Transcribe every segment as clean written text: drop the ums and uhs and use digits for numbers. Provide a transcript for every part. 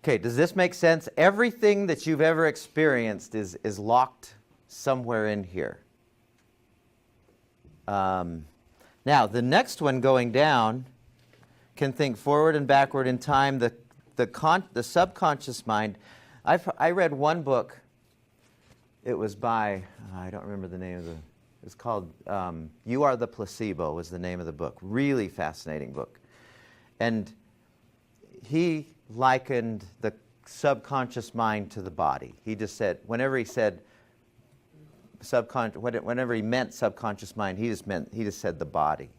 Okay, does this make sense? Everything that you've ever experienced is locked somewhere in here. Now, the next one going down can think forward and backward in time. The subconscious mind. I read one book. It was by, I don't remember the name of the, it's called You Are the Placebo was the name of the book. Really fascinating book. And he likened the subconscious mind to the body. He just said, whenever he said whenever he meant subconscious mind, he just said the body,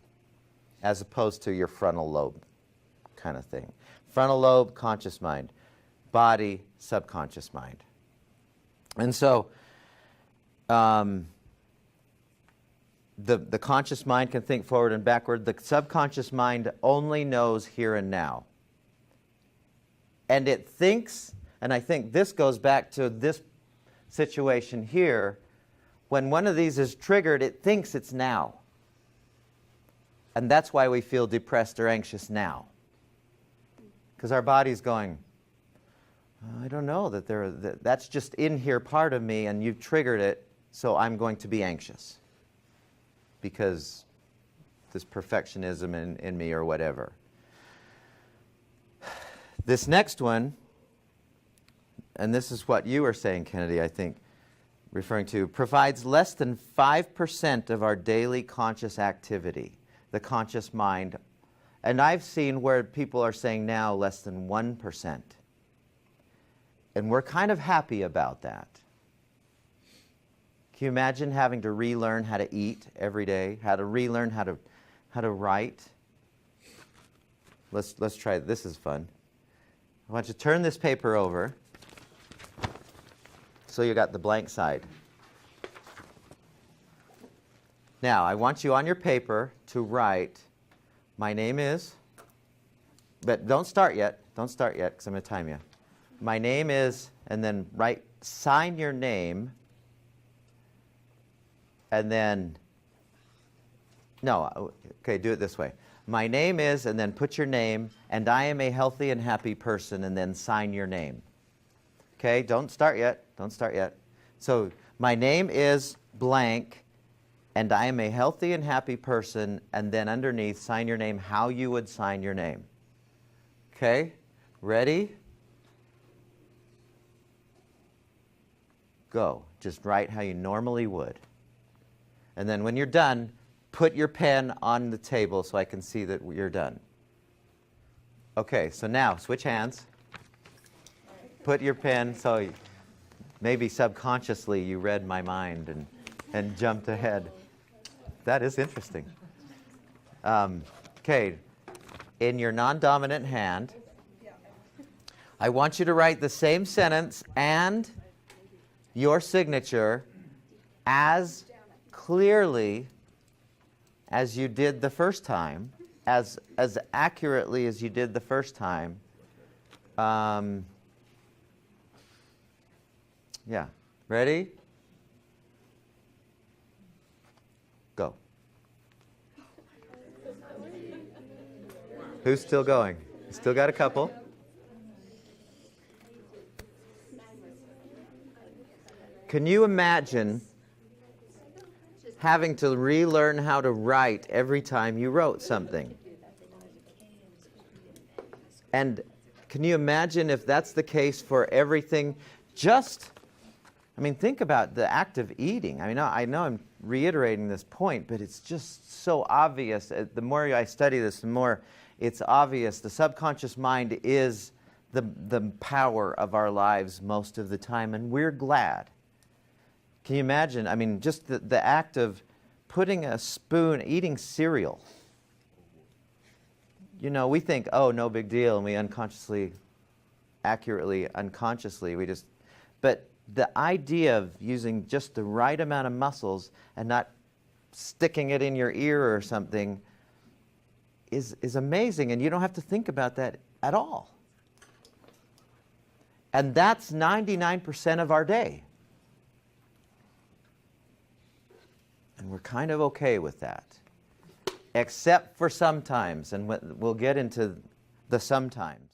as opposed to your frontal lobe kind of thing. Frontal lobe, conscious mind. Body, subconscious mind. And so the conscious mind can think forward and backward. The subconscious mind only knows here and now. And it thinks, and I think this goes back to this situation here, when one of these is triggered, it thinks it's now. And that's why we feel depressed or anxious now. Because our body's going, I don't know, that's just in here part of me, and you've triggered it, so I'm going to be anxious. Because this perfectionism in me or whatever. This next one, and this is what you were saying, Kennedy, I think, referring to, provides less than 5% of our daily conscious activity, the conscious mind. And I've seen where people are saying now less than 1%. And we're kind of happy about that. Can you imagine having to relearn how to eat every day, how to relearn how to write? Let's try it. This is fun. I want you to turn this paper over so you got the blank side. Now, I want you on your paper to write, my name is, but don't start yet. Don't start yet because I'm going to time you. My name is, and then write, sign your name, and then, no, okay, do it this way. My name is, and then put your name, and I am a healthy and happy person, and then sign your name. Okay, don't start yet. Don't start yet. So, my name is blank, and I am a healthy and happy person, and then underneath, sign your name how you would sign your name. Okay, ready? Go. Just write how you normally would. And then when you're done, put your pen on the table so I can see that you're done. Okay, so now switch hands. Put your pen, so maybe subconsciously you read my mind and jumped ahead. That is interesting. Okay, in your non-dominant hand, I want you to write the same sentence and your signature as clearly as you did the first time, as accurately as you did the first time. Yeah. Ready? Go. Who's still going? Still got a couple. Can you imagine having to relearn how to write every time you wrote something? And can you imagine if that's the case for everything? Think about the act of eating. I know I'm reiterating this point, but it's just so obvious. The more I study this, the more it's obvious. The subconscious mind is the power of our lives most of the time, and we're glad. Can you imagine? Just the act of putting a spoon, eating cereal. We think, oh, no big deal, and we unconsciously, but the idea of using just the right amount of muscles and not sticking it in your ear or something is amazing, and you don't have to think about that at all. And that's 99% of our day. And we're kind of okay with that, except for sometimes, and we'll get into the sometimes.